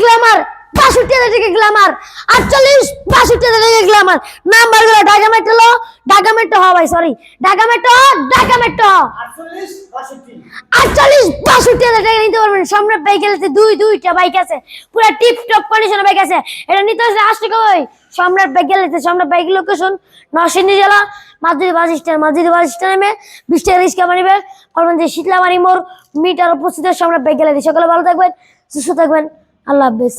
Glamour, ৬২,০০০ টাকা Glamour, ৪৮, ৬২,০০০ টাকা Glamour. Number গুলো ঢাকা মেট্রো, ঢাকা মেট্রো হ ভাই, sorry Dhaka metro, Dhaka metro. ৪৮, ৬২,০০০ টাকা নিতে পারবেন। সম্রাট বাইকের দুইটা বাইক আছে, পুরো টিপ টপ কন্ডিশনে বাইক আছে। এটা নিতে আসলে ৮০ টাকা ভাই। সম্রাট বাইকের সম্রাট বাইক লোকেশন নরসিংদী জেলা, মাঝির বাস স্ট্যান্ড, মাঝির বাস স্ট্যান্ড নেমে ২০ টাকা রিক্সা মারিবে, বলবেন যে শীতলামারি মোড় মিটার উপস্থিত সম্রাট বাইক গ্যালারি। সকালে ভালো থাকবেন, সুস্থ থাকবেন, আল্লাহ হাফেজ।